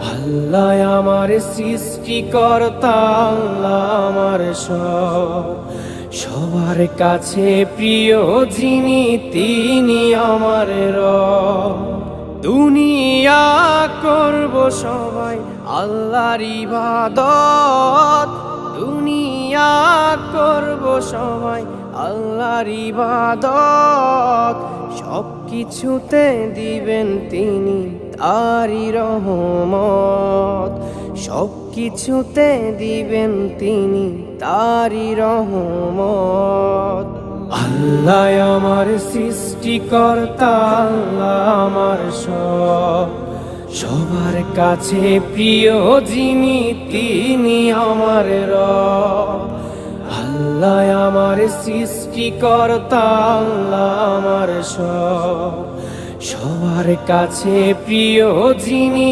আল্লাহ আমার সৃষ্টিকর্তা, আল্লাহ আমার সবার কাছে প্রিয় যিনি, তিনি আমার রব। দুনিয়া করব সবাই আল্লাহর ইবাদত, দুনিয়া করব সবাই আল্লাহর ইবাদত। সব কিছুতে দিবেন তিনি তারই রহমত, সব কিছুতে দিবেন তিনি তারই রহমত। আল্লাহ আমার সৃষ্টিকর্তা, আল্লাহ আমার সবার কাছে প্রিয় যিনি, তিনি আমার রব। আল্লাহ আমার সৃষ্টিকর্তা, আল্লাহ আমার সবার কাছে প্রিয় যিনি।